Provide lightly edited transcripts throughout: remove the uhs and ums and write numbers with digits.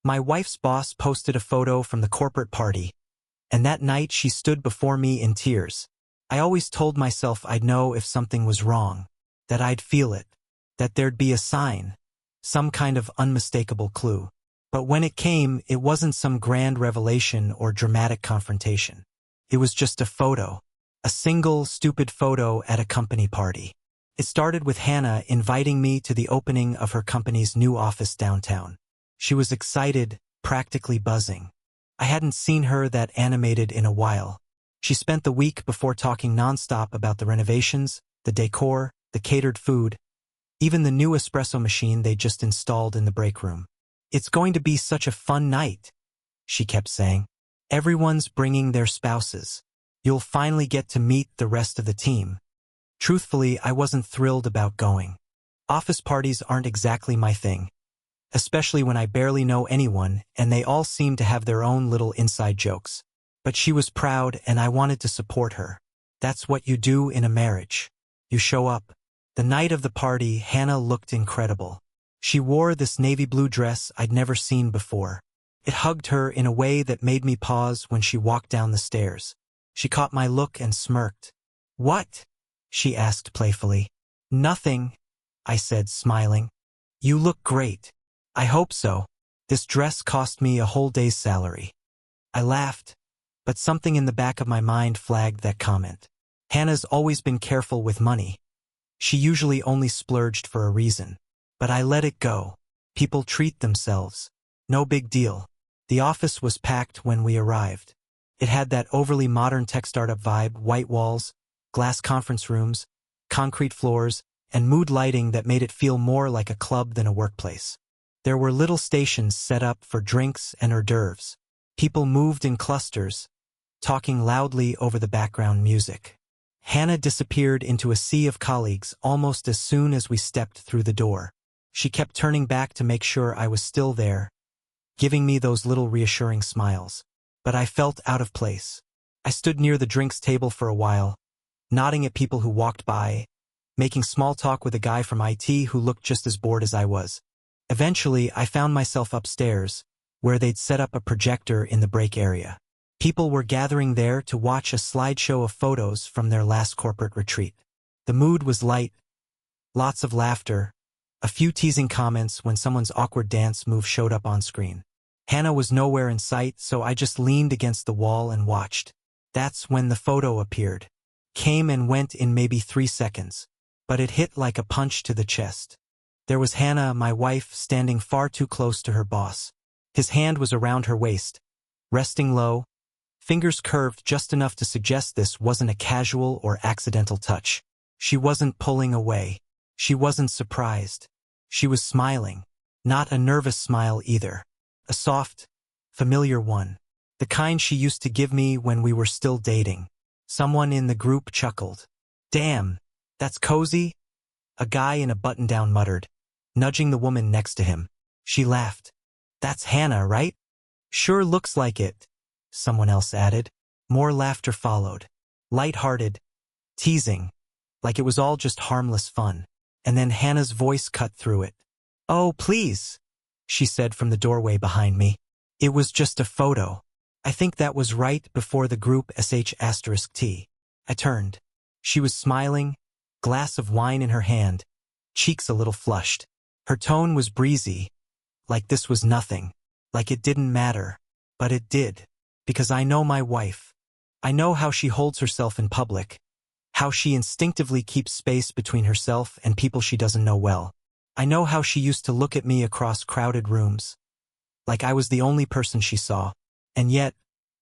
My wife's boss posted a photo from the corporate party, and that night she stood before me in tears. I always told myself I'd know if something was wrong, that I'd feel it, that there'd be a sign, some kind of unmistakable clue. But when it came, it wasn't some grand revelation or dramatic confrontation. It was just a photo, a single, stupid photo at a company party. It started with Hannah inviting me to the opening of her company's new office downtown. She was excited, practically buzzing. I hadn't seen her that animated in a while. She spent the week before talking nonstop about the renovations, the decor, the catered food, even the new espresso machine they just installed in the break room. "It's going to be such a fun night," she kept saying. "Everyone's bringing their spouses. You'll finally get to meet the rest of the team." Truthfully, I wasn't thrilled about going. Office parties aren't exactly my thing, especially when I barely know anyone and they all seem to have their own little inside jokes. But she was proud and I wanted to support her. That's what you do in a marriage. You show up. The night of the party, Hannah looked incredible. She wore this navy blue dress I'd never seen before. It hugged her in a way that made me pause when she walked down the stairs. She caught my look and smirked. "What?" she asked playfully. "Nothing," I said, smiling. "You look great." "I hope so. This dress cost me a whole day's salary." I laughed, but something in the back of my mind flagged that comment. Hannah's always been careful with money. She usually only splurged for a reason. But I let it go. People treat themselves. No big deal. The office was packed when we arrived. It had that overly modern tech startup vibe: white walls, glass conference rooms, concrete floors, and mood lighting that made it feel more like a club than a workplace. There were little stations set up for drinks and hors d'oeuvres. People moved in clusters, talking loudly over the background music. Hannah disappeared into a sea of colleagues almost as soon as we stepped through the door. She kept turning back to make sure I was still there, giving me those little reassuring smiles. But I felt out of place. I stood near the drinks table for a while, nodding at people who walked by, making small talk with a guy from IT who looked just as bored as I was. Eventually, I found myself upstairs, where they'd set up a projector in the break area. People were gathering there to watch a slideshow of photos from their last corporate retreat. The mood was light, lots of laughter, a few teasing comments when someone's awkward dance move showed up on screen. Hannah was nowhere in sight, so I just leaned against the wall and watched. That's when the photo appeared. Came and went in maybe 3 seconds. But it hit like a punch to the chest. There was Hannah, my wife, standing far too close to her boss. His hand was around her waist, resting low, fingers curved just enough to suggest this wasn't a casual or accidental touch. She wasn't pulling away. She wasn't surprised. She was smiling. Not a nervous smile either. A soft, familiar one. The kind she used to give me when we were still dating. Someone in the group chuckled. "Damn, that's cozy," a guy in a button-down muttered, nudging the woman next to him. She laughed. "That's Hannah, right?" "Sure looks like it," someone else added. More laughter followed. Light-hearted, teasing, like it was all just harmless fun. And then Hannah's voice cut through it. "Oh, please," she said from the doorway behind me. "It was just a photo." I think that was right before the group *T. I turned. She was smiling, glass of wine in her hand, cheeks a little flushed. Her tone was breezy, like this was nothing, like it didn't matter. But it did, because I know my wife. I know how she holds herself in public, how she instinctively keeps space between herself and people she doesn't know well. I know how she used to look at me across crowded rooms, like I was the only person she saw. And yet,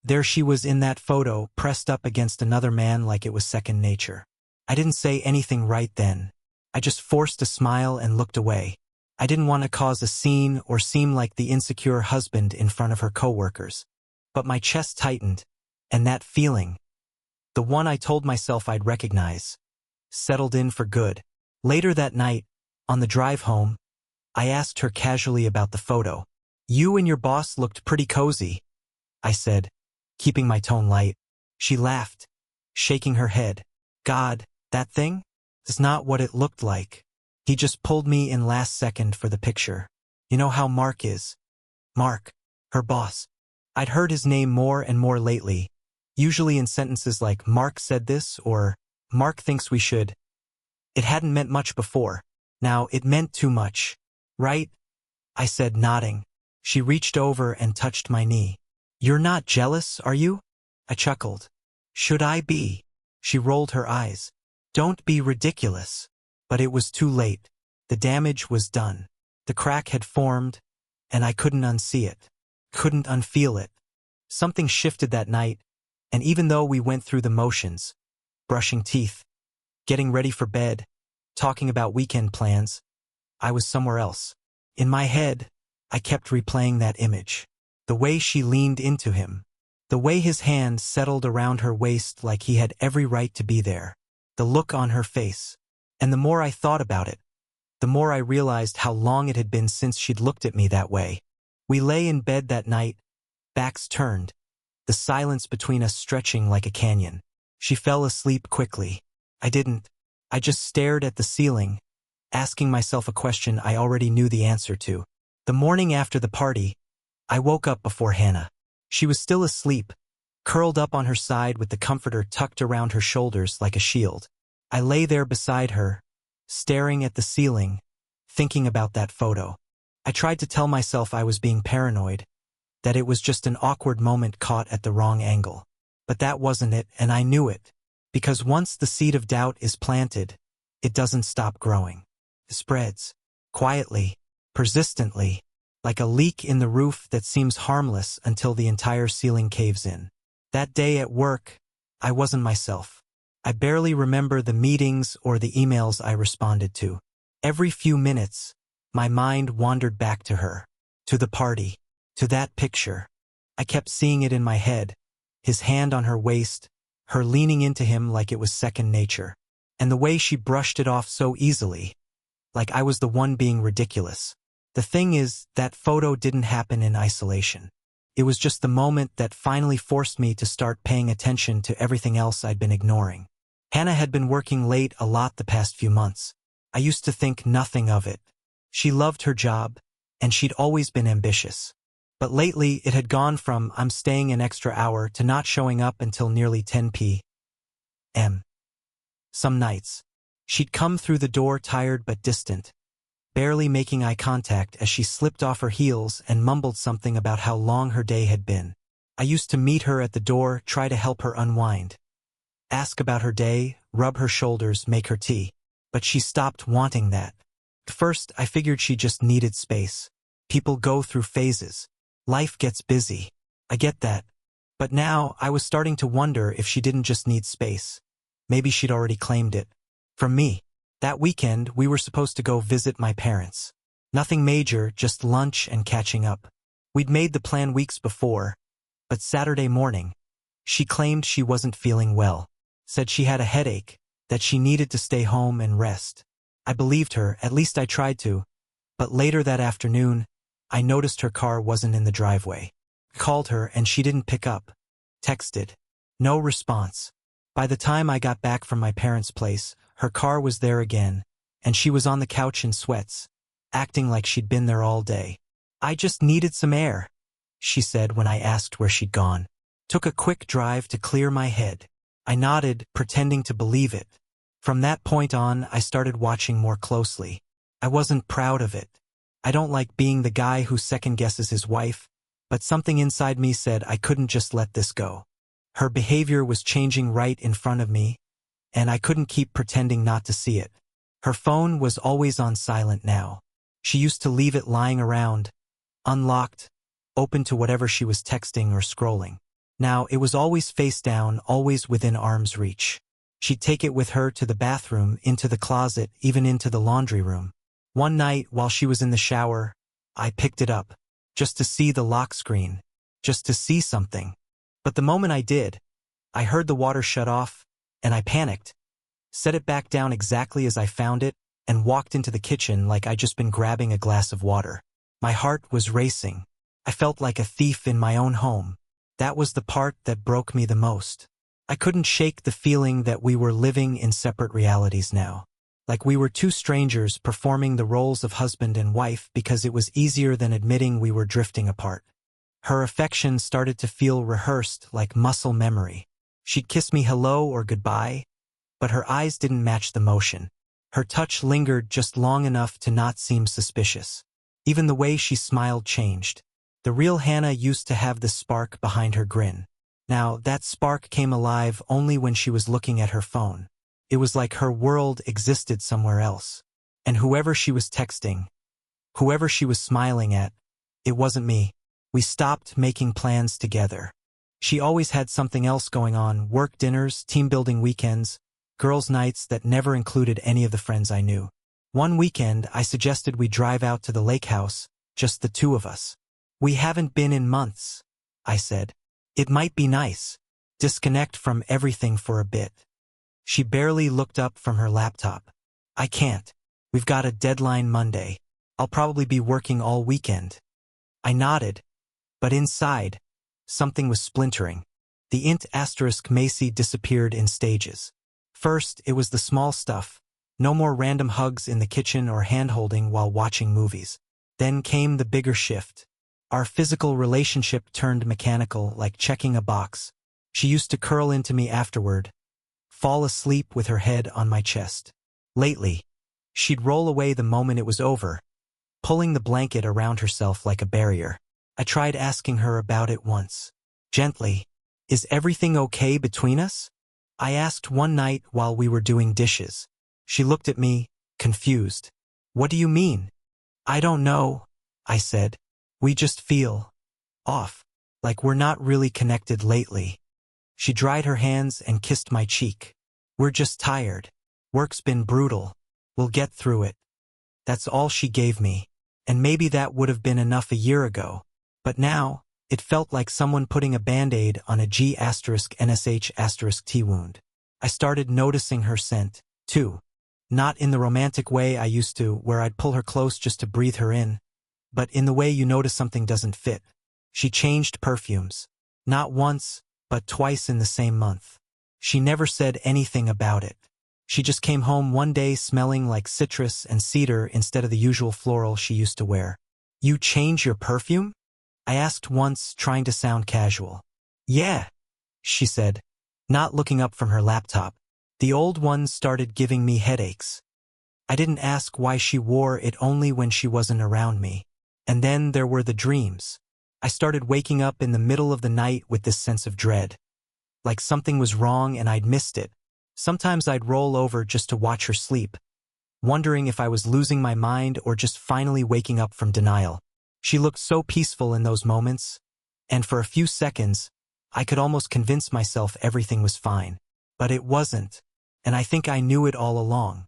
there she was in that photo, pressed up against another man like it was second nature. I didn't say anything right then. I just forced a smile and looked away. I didn't want to cause a scene or seem like the insecure husband in front of her coworkers. But my chest tightened, and that feeling, the one I told myself I'd recognize, settled in for good. Later that night, on the drive home, I asked her casually about the photo. "You and your boss looked pretty cozy," I said, keeping my tone light. She laughed, shaking her head. "God, that thing? That's not what it looked like. He just pulled me in last second for the picture. You know how Mark is. Mark. Her boss. I'd heard his name more and more lately, usually in sentences like Mark said this or Mark thinks we should. It hadn't meant much before. Now it meant too much. Right? I said, nodding. She reached over and touched my knee. You're not jealous, are you? I chuckled. Should I be? She rolled her eyes. Don't be ridiculous. But it was too late. The damage was done. The crack had formed, and I couldn't unsee it. Couldn't unfeel it. Something shifted that night, and even though we went through the motions, brushing teeth, getting ready for bed, talking about weekend plans, I was somewhere else. In my head, I kept replaying that image. The way she leaned into him. The way his hand settled around her waist like he had every right to be there. The look on her face. And the more I thought about it, the more I realized how long it had been since she'd looked at me that way. We lay in bed that night, backs turned, the silence between us stretching like a canyon. She fell asleep quickly. I didn't. I just stared at the ceiling, asking myself a question I already knew the answer to. The morning after the party, I woke up before Hannah. She was still asleep, curled up on her side with the comforter tucked around her shoulders like a shield. I lay there beside her, staring at the ceiling, thinking about that photo. I tried to tell myself I was being paranoid, that it was just an awkward moment caught at the wrong angle. But that wasn't it, and I knew it. Because once the seed of doubt is planted, it doesn't stop growing. It spreads, quietly, persistently, like a leak in the roof that seems harmless until the entire ceiling caves in. That day at work, I wasn't myself. I barely remember the meetings or the emails I responded to. Every few minutes, my mind wandered back to her, to the party, to that picture. I kept seeing it in my head, his hand on her waist, her leaning into him like it was second nature. And the way she brushed it off so easily, like I was the one being ridiculous. The thing is, that photo didn't happen in isolation. It was just the moment that finally forced me to start paying attention to everything else I'd been ignoring. Hannah had been working late a lot the past few months. I used to think nothing of it. She loved her job, and she'd always been ambitious. But lately, it had gone from I'm staying an extra hour to not showing up until nearly 10 p.m. Some nights, she'd come through the door tired but distant, barely making eye contact as she slipped off her heels and mumbled something about how long her day had been. I used to meet her at the door, try to help her unwind. Ask about her day, rub her shoulders, make her tea. But she stopped wanting that. At first, I figured she just needed space. People go through phases. Life gets busy. I get that. But now, I was starting to wonder if she didn't just need space. Maybe she'd already claimed it. From me. That weekend, we were supposed to go visit my parents. Nothing major, just lunch and catching up. We'd made the plan weeks before, but Saturday morning, she claimed she wasn't feeling well. Said she had a headache, that she needed to stay home and rest. I believed her, at least I tried to. But later that afternoon, I noticed her car wasn't in the driveway. Called her and she didn't pick up. Texted. No response. By the time I got back from my parents' place, her car was there again, and she was on the couch in sweats, acting like she'd been there all day. I just needed some air, she said when I asked where she'd gone. Took a quick drive to clear my head. I nodded, pretending to believe it. From that point on, I started watching more closely. I wasn't proud of it. I don't like being the guy who second-guesses his wife, but something inside me said I couldn't just let this go. Her behavior was changing right in front of me, and I couldn't keep pretending not to see it. Her phone was always on silent now. She used to leave it lying around, unlocked, open to whatever she was texting or scrolling. Now, it was always face down, always within arm's reach. She'd take it with her to the bathroom, into the closet, even into the laundry room. One night, while she was in the shower, I picked it up, just to see the lock screen, just to see something. But the moment I did, I heard the water shut off, and I panicked, set it back down exactly as I found it, and walked into the kitchen like I'd just been grabbing a glass of water. My heart was racing. I felt like a thief in my own home. That was the part that broke me the most. I couldn't shake the feeling that we were living in separate realities now. like we were two strangers performing the roles of husband and wife because it was easier than admitting we were drifting apart. Her affection started to feel rehearsed like muscle memory. She'd kiss me hello or goodbye, but her eyes didn't match the motion. Her touch lingered just long enough to not seem suspicious. Even the way she smiled changed. The real Hannah used to have the spark behind her grin. Now, that spark came alive only when she was looking at her phone. It was like her world existed somewhere else. And whoever she was texting, whoever she was smiling at, it wasn't me. We stopped making plans together. She always had something else going on, work dinners, team-building weekends, girls' nights that never included any of the friends I knew. One weekend, I suggested we drive out to the lake house, just the two of us. We haven't been in months, I said. It might be nice. Disconnect from everything for a bit. She barely looked up from her laptop. I can't. We've got a deadline Monday. I'll probably be working all weekend. I nodded, but inside, something was splintering. The int asterisk Macy disappeared in stages. First, it was the small stuff. No more random hugs in the kitchen or hand-holding while watching movies. Then came the bigger shift. Our physical relationship turned mechanical, like checking a box. She used to curl into me afterward, fall asleep with her head on my chest. Lately, she'd roll away the moment it was over, pulling the blanket around herself like a barrier. I tried asking her about it once. Gently, "Is everything okay between us?" I asked one night while we were doing dishes. She looked at me, confused. "What do you mean?" "I don't know," I said. "We just feel off, like we're not really connected lately." She dried her hands and kissed my cheek. "We're just tired. Work's been brutal. We'll get through it." That's all she gave me. And maybe that would have been enough a year ago. But now, it felt like someone putting a Band-Aid on a G*NSH*T wound. I started noticing her scent, too. Not in the romantic way I used to, where I'd pull her close just to breathe her in, but in the way you notice something doesn't fit. She changed perfumes. Not once, but twice in the same month. She never said anything about it. She just came home one day smelling like citrus and cedar instead of the usual floral she used to wear. "You change your perfume?" I asked once, trying to sound casual. "Yeah," she said, not looking up from her laptop. "The old one started giving me headaches." I didn't ask why she wore it only when she wasn't around me. And then there were the dreams. I started waking up in the middle of the night with this sense of dread. Like something was wrong and I'd missed it. Sometimes I'd roll over just to watch her sleep, wondering if I was losing my mind or just finally waking up from denial. She looked so peaceful in those moments, and for a few seconds, I could almost convince myself everything was fine. But it wasn't, and I think I knew it all along.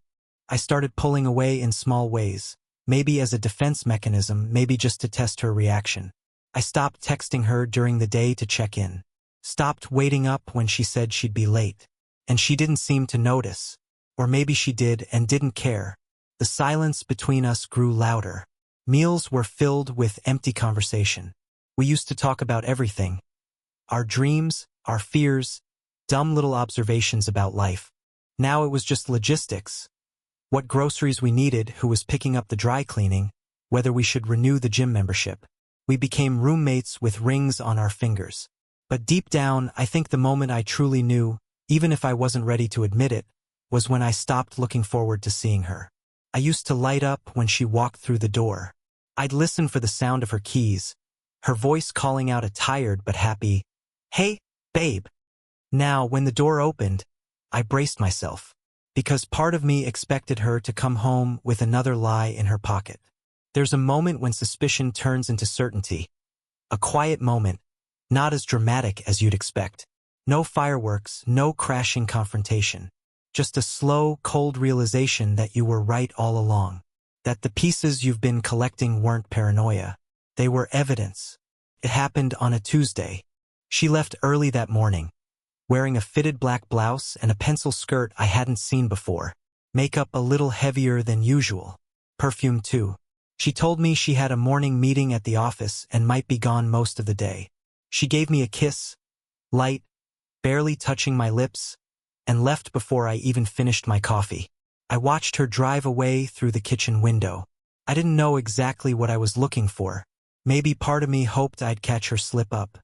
I started pulling away in small ways, maybe as a defense mechanism, maybe just to test her reaction. I stopped texting her during the day to check in. Stopped waiting up when she said she'd be late. And she didn't seem to notice. Or maybe she did and didn't care. The silence between us grew louder. Meals were filled with empty conversation. We used to talk about everything. Our dreams, our fears, dumb little observations about life. Now it was just logistics. What groceries we needed, who was picking up the dry cleaning, whether we should renew the gym membership. We became roommates with rings on our fingers. But deep down, I think the moment I truly knew, even if I wasn't ready to admit it, was when I stopped looking forward to seeing her. I used to light up when she walked through the door. I'd listen for the sound of her keys, her voice calling out a tired but happy, "Hey, babe." Now, when the door opened, I braced myself, because part of me expected her to come home with another lie in her pocket. There's a moment when suspicion turns into certainty. A quiet moment, not as dramatic as you'd expect. No fireworks, no crashing confrontation. Just a slow, cold realization that you were right all along. That the pieces you've been collecting weren't paranoia. They were evidence. It happened on a Tuesday. She left early that morning, wearing a fitted black blouse and a pencil skirt I hadn't seen before. Makeup a little heavier than usual. Perfume too. She told me she had a morning meeting at the office and might be gone most of the day. She gave me a kiss, light, barely touching my lips, and left before I even finished my coffee. I watched her drive away through the kitchen window. I didn't know exactly what I was looking for. Maybe part of me hoped I'd catch her slip up.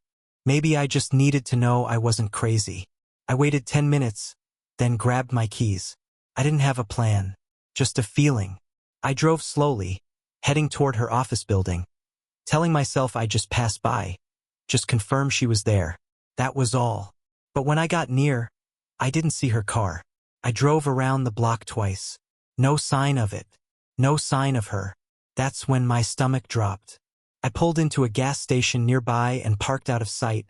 Maybe I just needed to know I wasn't crazy. I waited 10 minutes, then grabbed my keys. I didn't have a plan, just a feeling. I drove slowly, heading toward her office building, telling myself I'd just pass by, just confirm she was there. That was all. But when I got near, I didn't see her car. I drove around the block twice. No sign of it. No sign of her. That's when my stomach dropped. I pulled into a gas station nearby and parked out of sight,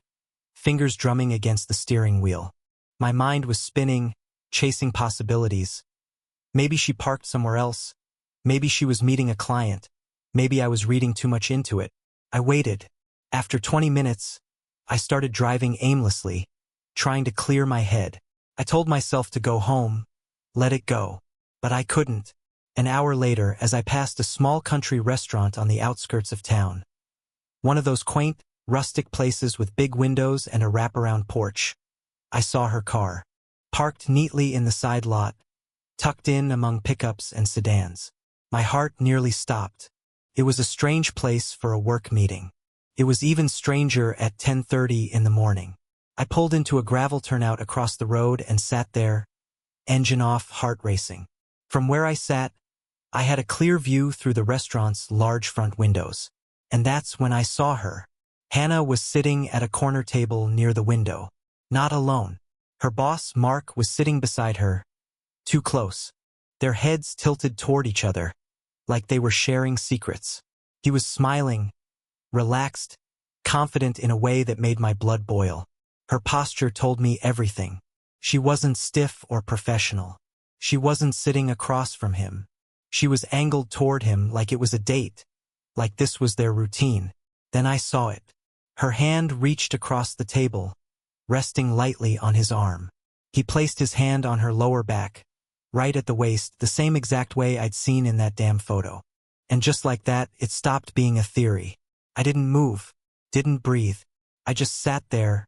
fingers drumming against the steering wheel. My mind was spinning, chasing possibilities. Maybe she parked somewhere else. Maybe she was meeting a client. Maybe I was reading too much into it. I waited. After 20 minutes, I started driving aimlessly, trying to clear my head. I told myself to go home, let it go. But I couldn't. An hour later, as I passed a small country restaurant on the outskirts of town. One of those quaint, rustic places with big windows and a wraparound porch. I saw her car, parked neatly in the side lot, tucked in among pickups and sedans. My heart nearly stopped. It was a strange place for a work meeting. It was even stranger at 10:30 in the morning. I pulled into a gravel turnout across the road and sat there, engine off, heart racing. From where I sat, I had a clear view through the restaurant's large front windows. And that's when I saw her. Hannah was sitting at a corner table near the window. Not alone. Her boss, Mark, was sitting beside her. Too close. Their heads tilted toward each other, like they were sharing secrets. He was smiling, relaxed, confident in a way that made my blood boil. Her posture told me everything. She wasn't stiff or professional. She wasn't sitting across from him. She was angled toward him like it was a date, like this was their routine. Then I saw it. Her hand reached across the table, resting lightly on his arm. He placed his hand on her lower back, right at the waist, the same exact way I'd seen in that damn photo. And just like that, it stopped being a theory. I didn't move, didn't breathe. I just sat there,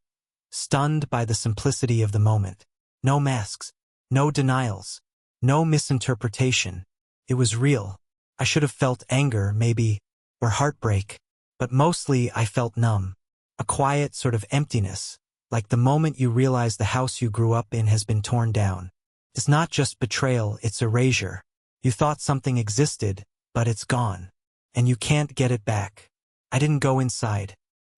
stunned by the simplicity of the moment. No masks, no denials, no misinterpretation. It was real. I should have felt anger, maybe, or heartbreak, but mostly I felt numb. A quiet sort of emptiness, like the moment you realize the house you grew up in has been torn down. It's not just betrayal, it's erasure. You thought something existed, but it's gone. And you can't get it back. I didn't go inside.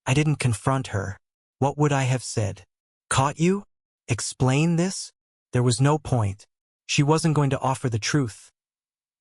I didn't confront her. What would I have said? Caught you? Explain this? There was no point. She wasn't going to offer the truth.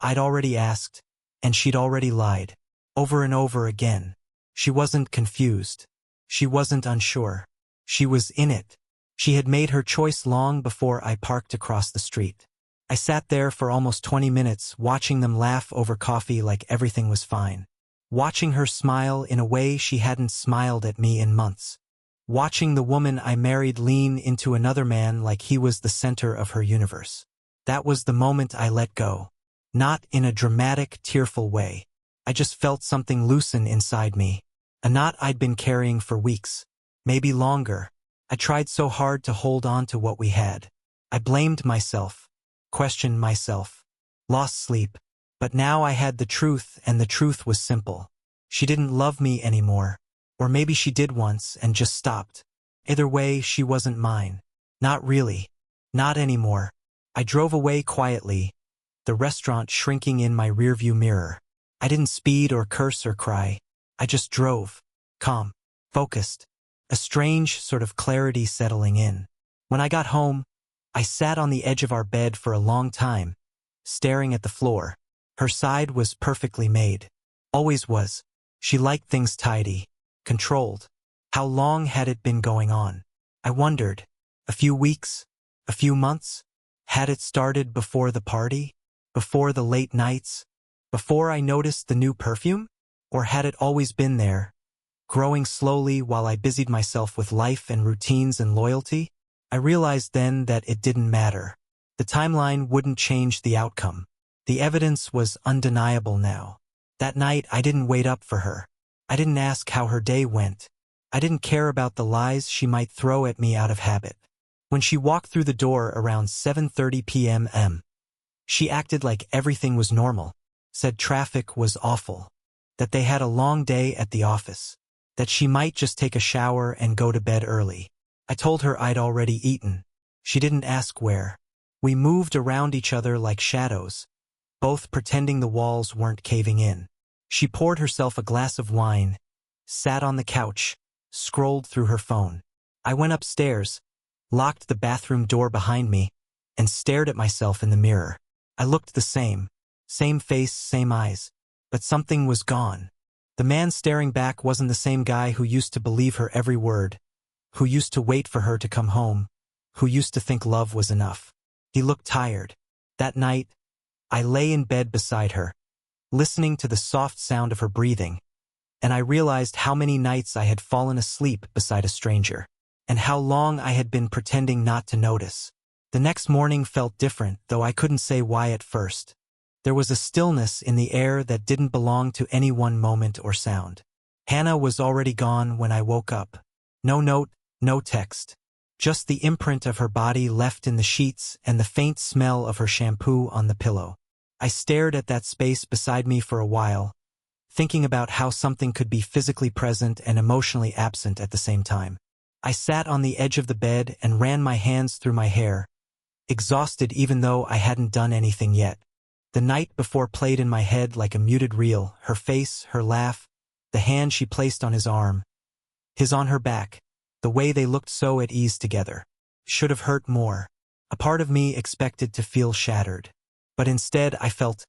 I'd already asked, and she'd already lied. Over and over again. She wasn't confused. She wasn't unsure. She was in it. She had made her choice long before I parked across the street. I sat there for almost 20 minutes, watching them laugh over coffee like everything was fine. Watching her smile in a way she hadn't smiled at me in months. Watching the woman I married lean into another man like he was the center of her universe. That was the moment I let go. Not in a dramatic, tearful way. I just felt something loosen inside me. A knot I'd been carrying for weeks. Maybe longer. I tried so hard to hold on to what we had. I blamed myself. Questioned myself. Lost sleep. But now I had the truth, and the truth was simple. She didn't love me anymore. Or maybe she did once and just stopped. Either way, she wasn't mine. Not really. Not anymore. I drove away quietly, the restaurant shrinking in my rearview mirror. I didn't speed or curse or cry. I just drove. Calm. Focused. A strange sort of clarity settling in. When I got home, I sat on the edge of our bed for a long time, staring at the floor. Her side was perfectly made. Always was. She liked things tidy, controlled. How long had it been going on? I wondered. A few weeks? A few months? Had it started before the party? Before the late nights? Before I noticed the new perfume? Or had it always been there, growing slowly while I busied myself with life and routines and loyalty? I realized then that it didn't matter. The timeline wouldn't change the outcome. The evidence was undeniable now. That night I didn't wait up for her. I didn't ask how her day went. I didn't care about the lies she might throw at me out of habit. When she walked through the door around 7:30 p.m., She acted like everything was normal, said traffic was awful, that they had a long day at the office, that she might just take a shower and go to bed early. I told her I'd already eaten. She didn't ask where. We moved around each other like shadows, both pretending the walls weren't caving in. She poured herself a glass of wine, sat on the couch, scrolled through her phone. I went upstairs, locked the bathroom door behind me, and stared at myself in the mirror. I looked the same face, same eyes, but something was gone. The man staring back wasn't the same guy who used to believe her every word, who used to wait for her to come home, who used to think love was enough. He looked tired. That night, I lay in bed beside her, listening to the soft sound of her breathing, and I realized how many nights I had fallen asleep beside a stranger, and how long I had been pretending not to notice. The next morning felt different, though I couldn't say why at first. There was a stillness in the air that didn't belong to any one moment or sound. Hannah was already gone when I woke up. No note, no text. Just the imprint of her body left in the sheets and the faint smell of her shampoo on the pillow. I stared at that space beside me for a while, thinking about how something could be physically present and emotionally absent at the same time. I sat on the edge of the bed and ran my hands through my hair, exhausted even though I hadn't done anything yet. The night before played in my head like a muted reel, her face, her laugh, the hand she placed on his arm, his on her back, the way they looked so at ease together. Should have hurt more. A part of me expected to feel shattered. But instead I felt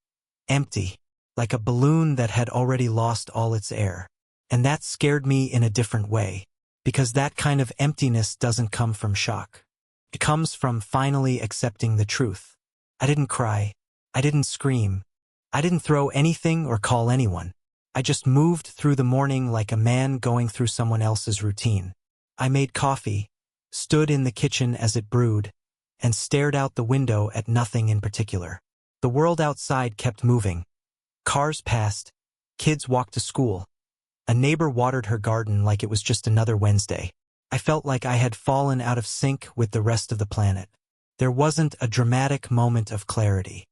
empty, like a balloon that had already lost all its air. And that scared me in a different way, because that kind of emptiness doesn't come from shock. It comes from finally accepting the truth. I didn't cry. I didn't scream. I didn't throw anything or call anyone. I just moved through the morning like a man going through someone else's routine. I made coffee, stood in the kitchen as it brewed, and stared out the window at nothing in particular. The world outside kept moving. Cars passed, kids walked to school. A neighbor watered her garden like it was just another Wednesday. I felt like I had fallen out of sync with the rest of the planet. There wasn't a dramatic moment of clarity.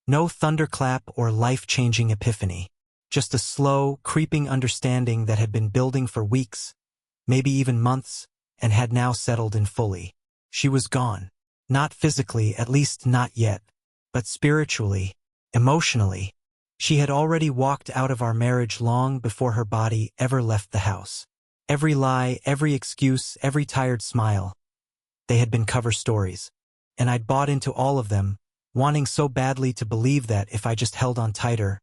No thunderclap or life-changing epiphany. Just a slow, creeping understanding that had been building for weeks, maybe even months, and had now settled in fully. She was gone. Not physically, at least not yet, but spiritually, emotionally. She had already walked out of our marriage long before her body ever left the house. Every lie, every excuse, every tired smile. They had been cover stories, and I'd bought into all of them, wanting so badly to believe that if I just held on tighter,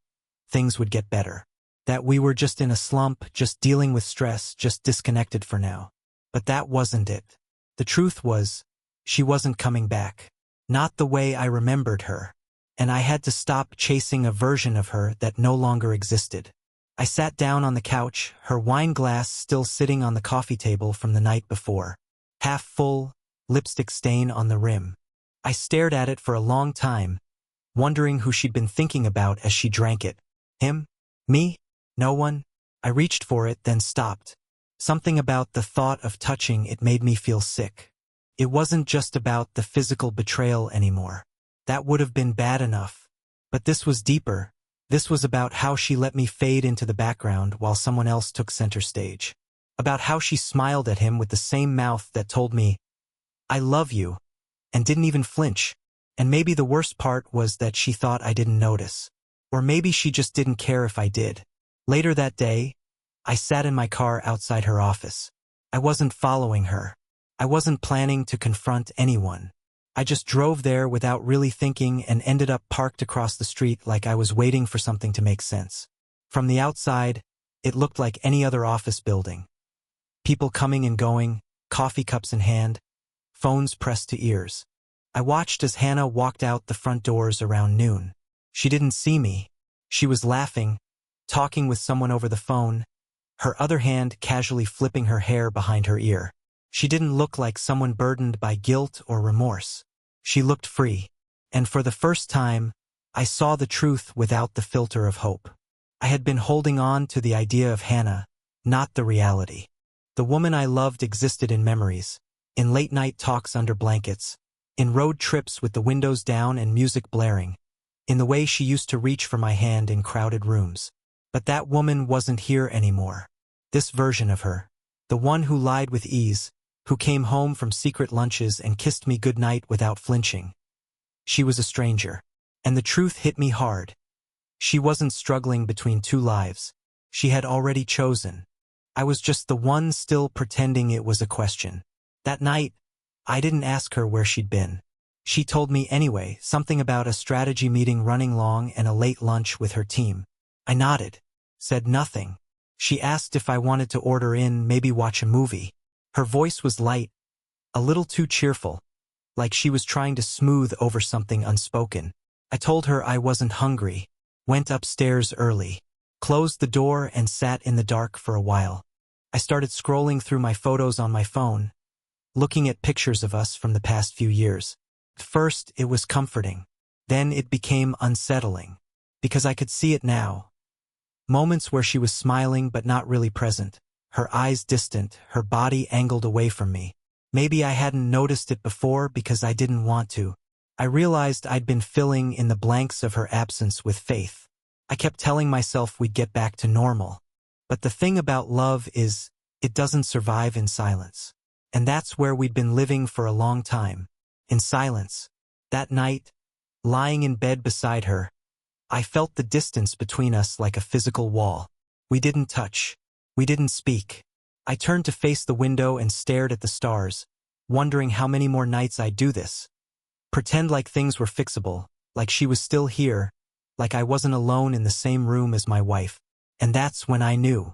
things would get better. That we were just in a slump, just dealing with stress, just disconnected for now. But that wasn't it. The truth was, she wasn't coming back. Not the way I remembered her. And I had to stop chasing a version of her that no longer existed. I sat down on the couch, her wine glass still sitting on the coffee table from the night before. Half full, lipstick stain on the rim. I stared at it for a long time, wondering who she'd been thinking about as she drank it. Him? Me? No one? I reached for it, then stopped. Something about the thought of touching it made me feel sick. It wasn't just about the physical betrayal anymore. That would have been bad enough. But this was deeper. This was about how she let me fade into the background while someone else took center stage. About how she smiled at him with the same mouth that told me, "I love you," and didn't even flinch. And maybe the worst part was that she thought I didn't notice. Or maybe she just didn't care if I did. Later that day, I sat in my car outside her office. I wasn't following her. I wasn't planning to confront anyone. I just drove there without really thinking and ended up parked across the street like I was waiting for something to make sense. From the outside, it looked like any other office building. People coming and going, coffee cups in hand, phones pressed to ears. I watched as Hannah walked out the front doors around noon. She didn't see me. She was laughing, talking with someone over the phone, her other hand casually flipping her hair behind her ear. She didn't look like someone burdened by guilt or remorse. She looked free. And for the first time, I saw the truth without the filter of hope. I had been holding on to the idea of Hannah, not the reality. The woman I loved existed in memories, in late-night talks under blankets, in road trips with the windows down and music blaring, in the way she used to reach for my hand in crowded rooms. But that woman wasn't here anymore. This version of her, the one who lied with ease, who came home from secret lunches and kissed me goodnight without flinching. She was a stranger. And the truth hit me hard. She wasn't struggling between two lives. She had already chosen. I was just the one still pretending it was a question. That night, I didn't ask her where she'd been. She told me anyway, something about a strategy meeting running long and a late lunch with her team. I nodded, said nothing. She asked if I wanted to order in, maybe watch a movie. Her voice was light, a little too cheerful, like she was trying to smooth over something unspoken. I told her I wasn't hungry, went upstairs early, closed the door and sat in the dark for a while. I started scrolling through my photos on my phone, looking at pictures of us from the past few years. At first, it was comforting. Then it became unsettling, because I could see it now. Moments where she was smiling but not really present, her eyes distant, her body angled away from me. Maybe I hadn't noticed it before because I didn't want to. I realized I'd been filling in the blanks of her absence with faith. I kept telling myself we'd get back to normal. But the thing about love is, it doesn't survive in silence. And that's where we'd been living for a long time. In silence. That night, lying in bed beside her, I felt the distance between us like a physical wall. We didn't touch. We didn't speak. I turned to face the window and stared at the stars, wondering how many more nights I'd do this. Pretend like things were fixable, like she was still here, like I wasn't alone in the same room as my wife. And that's when I knew.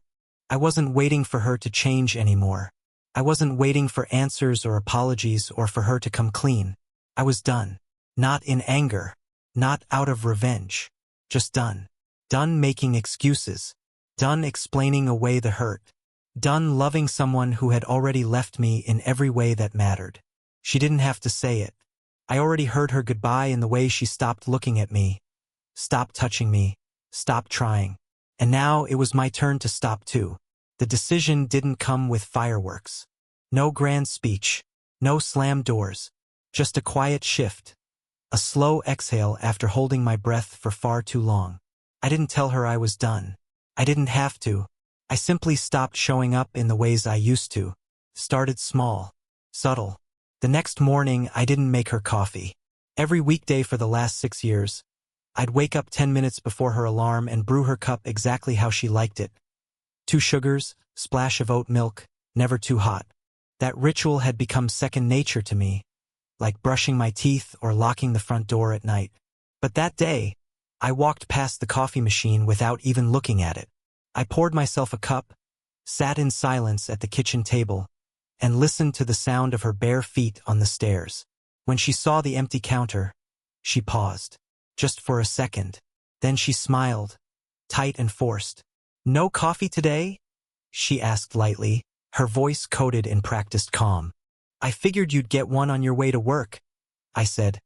I wasn't waiting for her to change anymore. I wasn't waiting for answers or apologies or for her to come clean. I was done. Not in anger. Not out of revenge. Just done. Done making excuses. Done explaining away the hurt. Done loving someone who had already left me in every way that mattered. She didn't have to say it. I already heard her goodbye in the way she stopped looking at me, stopped touching me, stopped trying. And now it was my turn to stop too. The decision didn't come with fireworks. No grand speech. No slammed doors. Just a quiet shift. A slow exhale after holding my breath for far too long. I didn't tell her I was done. I didn't have to. I simply stopped showing up in the ways I used to. Started small. Subtle. The next morning, I didn't make her coffee. Every weekday for the last 6 years, I'd wake up 10 minutes before her alarm and brew her cup exactly how she liked it. 2 sugars, splash of oat milk, never too hot. That ritual had become second nature to me, like brushing my teeth or locking the front door at night. But that day, I walked past the coffee machine without even looking at it. I poured myself a cup, sat in silence at the kitchen table, and listened to the sound of her bare feet on the stairs. When she saw the empty counter, she paused, just for a second. Then she smiled, tight and forced. "No coffee today?" she asked lightly, her voice coated in practiced calm. "I figured you'd get one on your way to work," I said,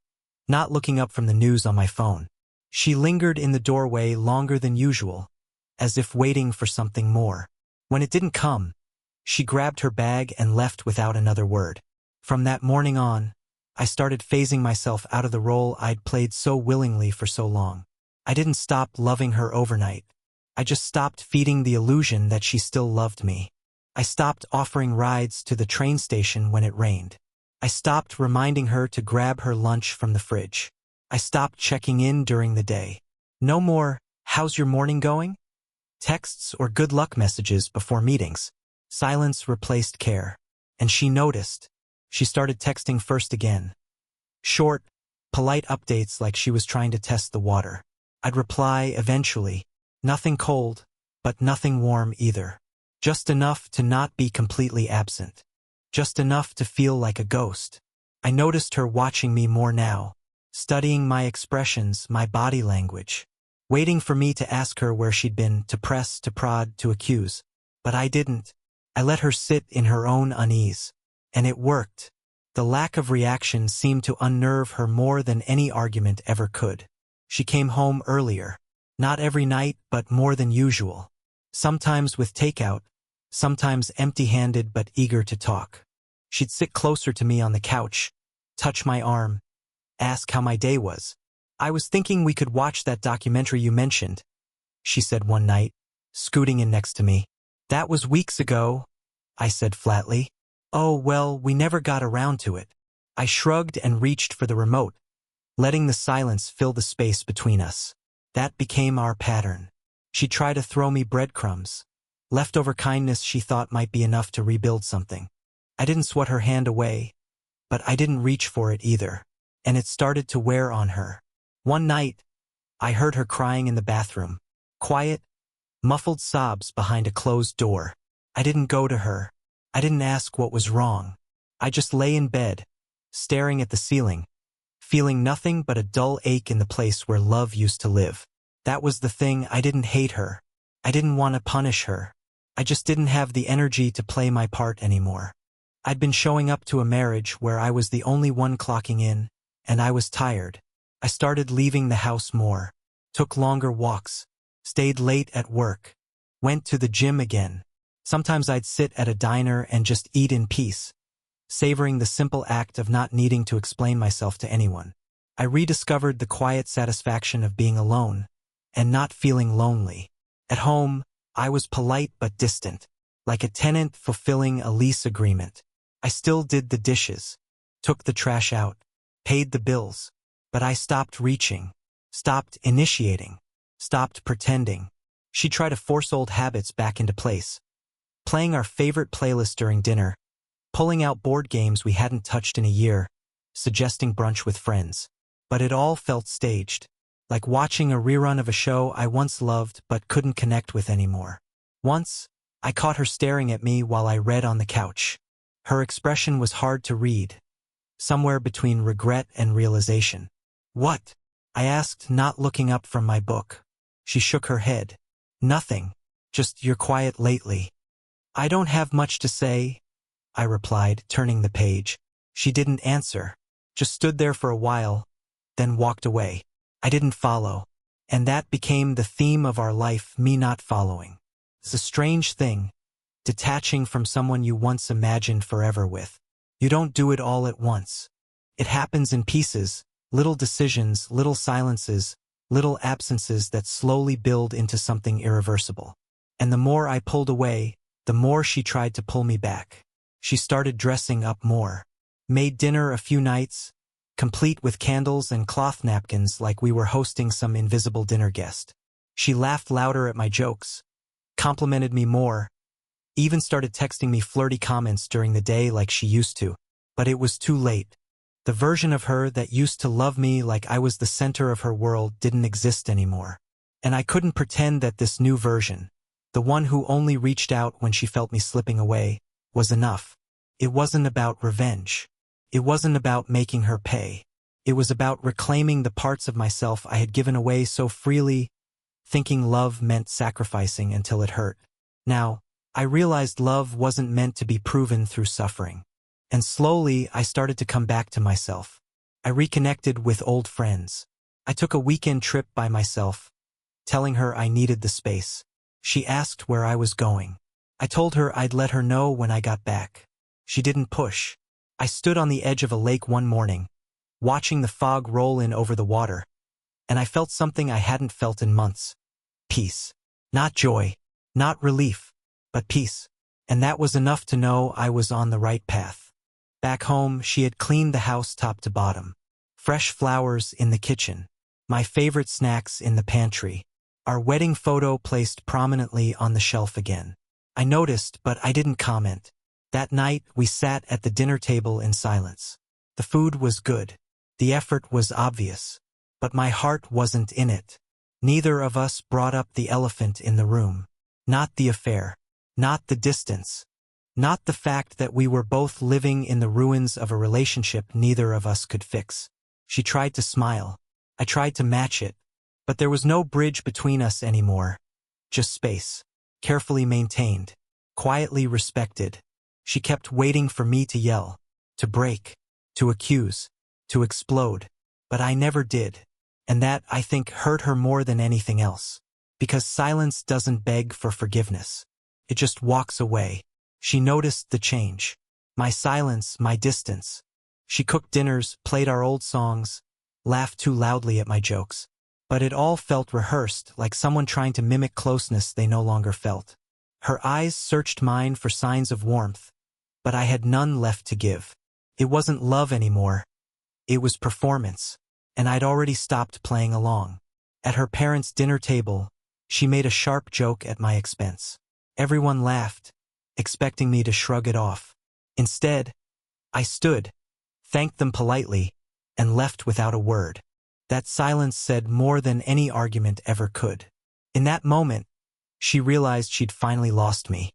not looking up from the news on my phone. She lingered in the doorway longer than usual, as if waiting for something more. When it didn't come, she grabbed her bag and left without another word. From that morning on, I started phasing myself out of the role I'd played so willingly for so long. I didn't stop loving her overnight. I just stopped feeding the illusion that she still loved me. I stopped offering rides to the train station when it rained. I stopped reminding her to grab her lunch from the fridge. I stopped checking in during the day. No more, "How's your morning going?" texts or good luck messages before meetings. Silence replaced care. And she noticed. She started texting first again. Short, polite updates like she was trying to test the water. I'd reply eventually. Nothing cold, but nothing warm either. Just enough to not be completely absent. Just enough to feel like a ghost. I noticed her watching me more now, studying my expressions, my body language, waiting for me to ask her where she'd been, to press, to prod, to accuse. But I didn't. I let her sit in her own unease. And it worked. The lack of reaction seemed to unnerve her more than any argument ever could. She came home earlier. Not every night, but more than usual. Sometimes with takeout, sometimes empty-handed but eager to talk. She'd sit closer to me on the couch, touch my arm, ask how my day was. I was thinking we could watch that documentary you mentioned, she said one night, scooting in next to me. That was weeks ago, I said flatly. Oh, well, we never got around to it. I shrugged and reached for the remote, letting the silence fill the space between us. That became our pattern. She tried to throw me breadcrumbs, leftover kindness she thought might be enough to rebuild something. I didn't swat her hand away, but I didn't reach for it either, and it started to wear on her. One night, I heard her crying in the bathroom. Quiet, muffled sobs behind a closed door. I didn't go to her. I didn't ask what was wrong. I just lay in bed, staring at the ceiling, feeling nothing but a dull ache in the place where love used to live. That was the thing. I didn't hate her. I didn't want to punish her. I just didn't have the energy to play my part anymore. I'd been showing up to a marriage where I was the only one clocking in, and I was tired. I started leaving the house more, took longer walks, stayed late at work, went to the gym again. Sometimes I'd sit at a diner and just eat in peace, savoring the simple act of not needing to explain myself to anyone. I rediscovered the quiet satisfaction of being alone and not feeling lonely. At home, I was polite but distant, like a tenant fulfilling a lease agreement. I still did the dishes, took the trash out, paid the bills, but I stopped reaching, stopped initiating, stopped pretending. She tried to force old habits back into place, playing our favorite playlist during dinner, pulling out board games we hadn't touched in a year, suggesting brunch with friends. But it all felt staged, like watching a rerun of a show I once loved but couldn't connect with anymore. Once, I caught her staring at me while I read on the couch. Her expression was hard to read, somewhere between regret and realization. What? I asked, not looking up from my book. She shook her head. Nothing. Just you're quiet lately. I don't have much to say, I replied, turning the page. She didn't answer, just stood there for a while, then walked away. I didn't follow, and that became the theme of our life, me not following. It's a strange thing, detaching from someone you once imagined forever with. You don't do it all at once. It happens in pieces, little decisions, little silences, little absences that slowly build into something irreversible. And the more I pulled away, the more she tried to pull me back. She started dressing up more, made dinner a few nights, complete with candles and cloth napkins like we were hosting some invisible dinner guest. She laughed louder at my jokes, complimented me more, even started texting me flirty comments during the day like she used to. But it was too late. The version of her that used to love me like I was the center of her world didn't exist anymore. And I couldn't pretend that this new version, the one who only reached out when she felt me slipping away, was enough. It wasn't about revenge. It wasn't about making her pay. It was about reclaiming the parts of myself I had given away so freely, thinking love meant sacrificing until it hurt. Now, I realized love wasn't meant to be proven through suffering. And slowly, I started to come back to myself. I reconnected with old friends. I took a weekend trip by myself, telling her I needed the space. She asked where I was going. I told her I'd let her know when I got back. She didn't push. I stood on the edge of a lake one morning, watching the fog roll in over the water, and I felt something I hadn't felt in months. Peace. Not joy, not relief, but peace. And that was enough to know I was on the right path. Back home, she had cleaned the house top to bottom. Fresh flowers in the kitchen, my favorite snacks in the pantry, our wedding photo placed prominently on the shelf again. I noticed, but I didn't comment. That night, we sat at the dinner table in silence. The food was good. The effort was obvious. But my heart wasn't in it. Neither of us brought up the elephant in the room. Not the affair. Not the distance. Not the fact that we were both living in the ruins of a relationship neither of us could fix. She tried to smile. I tried to match it. But there was no bridge between us anymore. Just space. Carefully maintained. Quietly respected. She kept waiting for me to yell. To break. To accuse. To explode. But I never did. And that, I think, hurt her more than anything else. Because silence doesn't beg for forgiveness. It just walks away. She noticed the change. My silence, my distance. She cooked dinners, played our old songs, laughed too loudly at my jokes. But it all felt rehearsed, like someone trying to mimic closeness they no longer felt. Her eyes searched mine for signs of warmth, but I had none left to give. It wasn't love anymore. It was performance, and I'd already stopped playing along. At her parents' dinner table, she made a sharp joke at my expense. Everyone laughed, expecting me to shrug it off. Instead, I stood, thanked them politely, and left without a word. That silence said more than any argument ever could. In that moment, she realized she'd finally lost me.